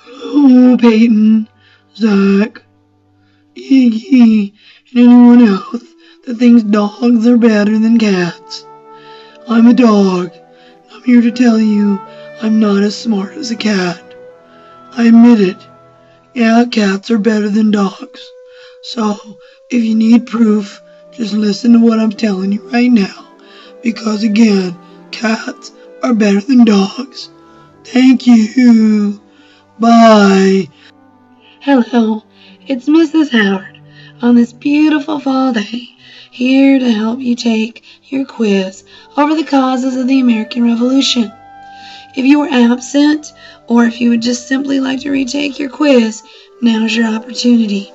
Hello, Peyton, Zach, Iggy, and anyone else that thinks dogs are better than cats. I'm a dog. I'm here to tell you I'm not as smart as a cat. I admit it. Yeah, cats are better than dogs. So, if you need proof, just listen to what I'm telling you right now. Because again, cats are better than dogs. Thank you. Bye. Hello, it's Mrs. Howard on this beautiful fall day, here to help you take your quiz over the causes of the American Revolution. If you were absent, or if you would just simply like to retake your quiz, now's your opportunity.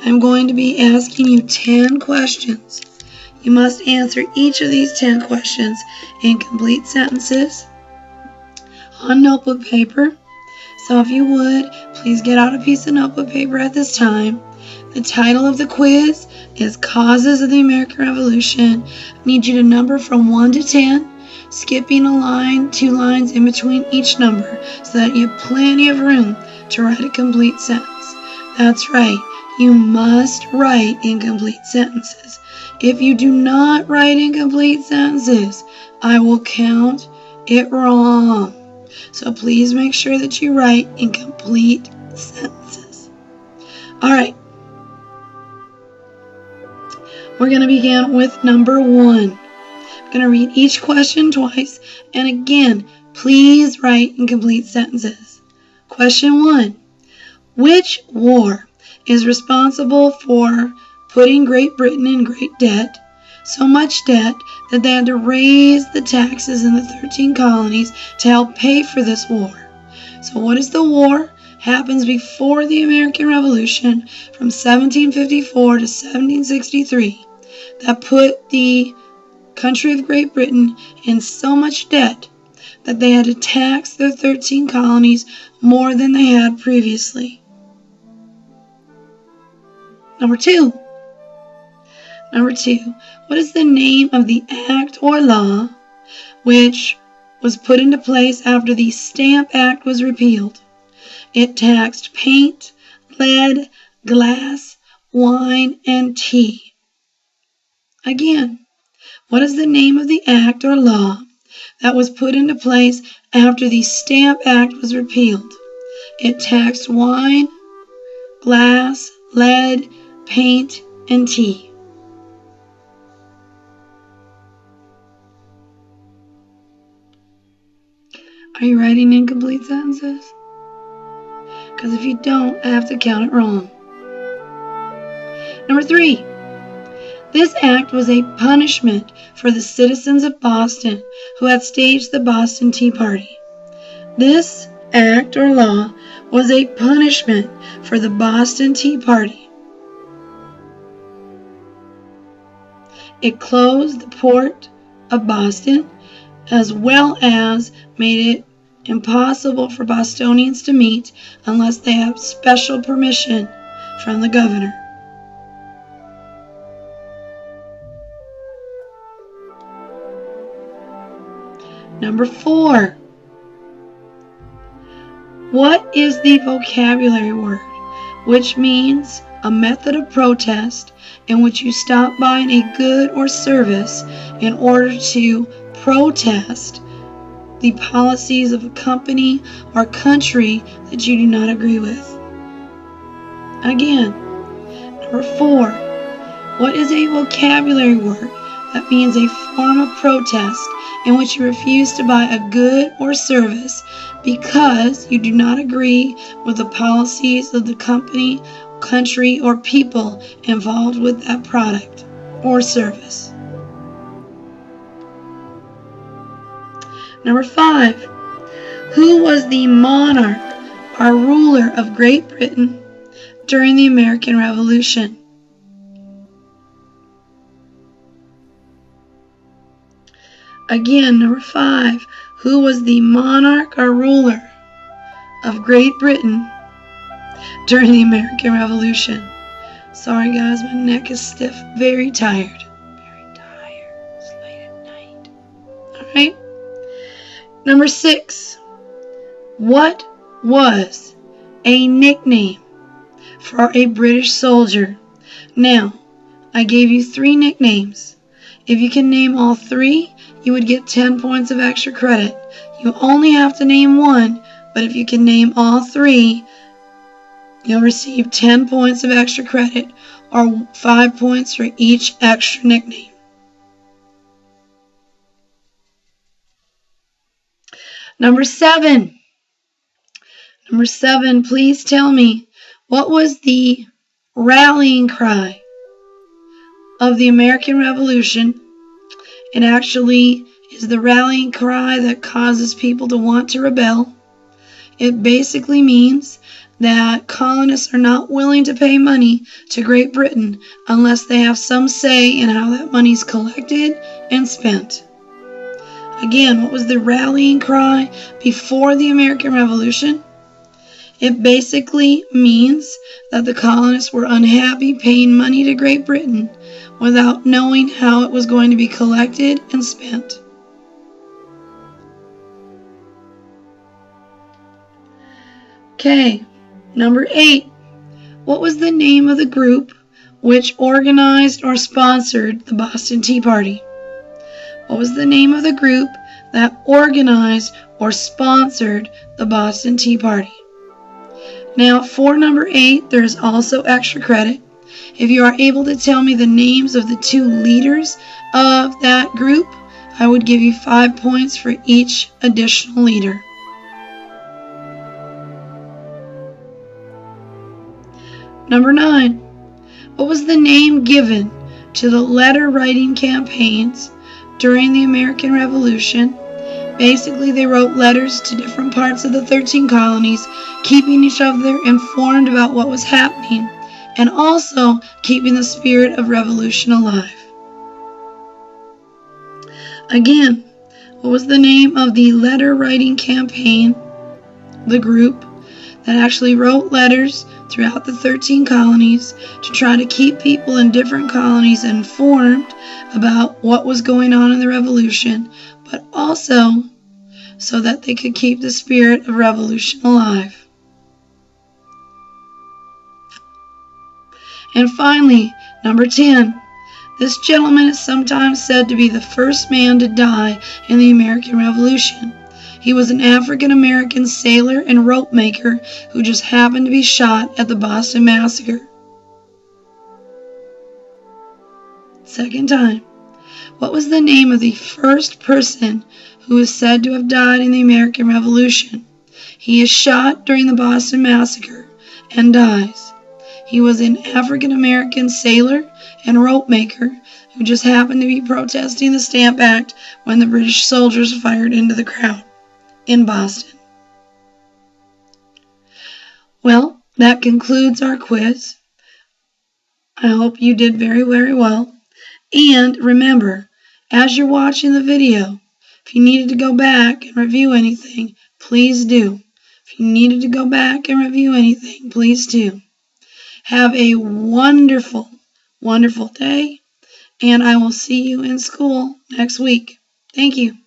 I'm going to be asking you 10 questions. You must answer each of these 10 questions in complete sentences on notebook paper. So if you would, please get out a piece of notebook paper at this time. The title of the quiz is Causes of the American Revolution. I need you to number from 1 to 10, skipping a line, 2 lines in between each number, so that you have plenty of room to write a complete sentence. That's right, you must write incomplete sentences. If you do not write incomplete sentences, I will count it wrong. So please make sure that you write incomplete sentences. Alright. We're going to begin with number 1. I'm going to read each question twice. And again, please write incomplete sentences. Question 1. Which war is responsible for putting Great Britain in great debt? So much debt that they had to raise the taxes in the 13 colonies to help pay for this war. So what is the war? Happens before the American Revolution from 1754 to 1763 that put the country of Great Britain in so much debt that they had to tax their 13 colonies more than they had previously. Number 2. What is the name of the act or law which was put into place after the Stamp Act was repealed? It taxed paint, lead, glass, wine, and tea. Again, what is the name of the act or law that was put into place after the Stamp Act was repealed? It taxed wine, glass, lead, paint, and tea. Are you writing incomplete sentences? Because if you don't, I have to count it wrong. Number 3. This act was a punishment for the citizens of Boston who had staged the Boston Tea Party. This act or law was a punishment for the Boston Tea Party. It closed the port of Boston, as well as made it impossible for Bostonians to meet unless they have special permission from the governor. Number 4. What is the vocabulary word which means a method of protest in which you stop buying a good or service in order to protest the policies of a company or country that you do not agree with? Again, number 4. What is a vocabulary word that means a form of protest in which you refuse to buy a good or service because you do not agree with the policies of the company, country, or people involved with that product or service? Number 5. Who was the monarch or ruler of Great Britain during the American Revolution? Again, number 5. Who was the monarch or ruler of Great Britain during the American Revolution? Sorry guys, my neck is stiff, very tired. It's late at night. Alright. Number 6. What was a nickname for a British soldier. Now, I gave you 3 nicknames. If you can name all 3, you would get 10 points of extra credit. You only have to name 1, but if you can name all 3, you'll receive 10 points of extra credit, or 5 points for each extra nickname. Number 7. Number 7, please tell me, what was the rallying cry of the American Revolution? It actually is the rallying cry that causes people to want to rebel. It basically means that colonists are not willing to pay money to Great Britain unless they have some say in how that money is collected and spent. Again, what was the rallying cry before the American Revolution? It basically means that the colonists were unhappy paying money to Great Britain without knowing how it was going to be collected and spent. Okay, number 8. What was the name of the group which organized or sponsored the Boston Tea Party? What was the name of the group that organized or sponsored the Boston Tea Party? Now, for number 8, there's also extra credit. If you are able to tell me the names of the 2 leaders of that group, I would give you 5 points for each additional leader. Number 9. What was the name given to the letter writing campaigns during the American Revolution? Basically, they wrote letters to different parts of the 13 colonies, keeping each other informed about what was happening, and also keeping the spirit of revolution alive. Again, what was the name of the letter writing campaign, the group that actually wrote letters throughout the 13 colonies to try to keep people in different colonies informed about what was going on in the revolution, but also so that they could keep the spirit of revolution alive? And finally, number 10. This gentleman is sometimes said to be the first man to die in the American Revolution. He was an African-American sailor and rope maker who just happened to be shot at the Boston Massacre. Second time. What was the name of the first person who is said to have died in the American Revolution? He is shot during the Boston Massacre and dies. He was an African-American sailor and rope maker who just happened to be protesting the Stamp Act when the British soldiers fired into the crowd in Boston. Well, that concludes our quiz. I hope you did very, very well. And remember, as you're watching the video, if you needed to go back and review anything, please do. If you needed to go back and review anything, please do. Have a wonderful, wonderful day, and I will see you in school next week. Thank you.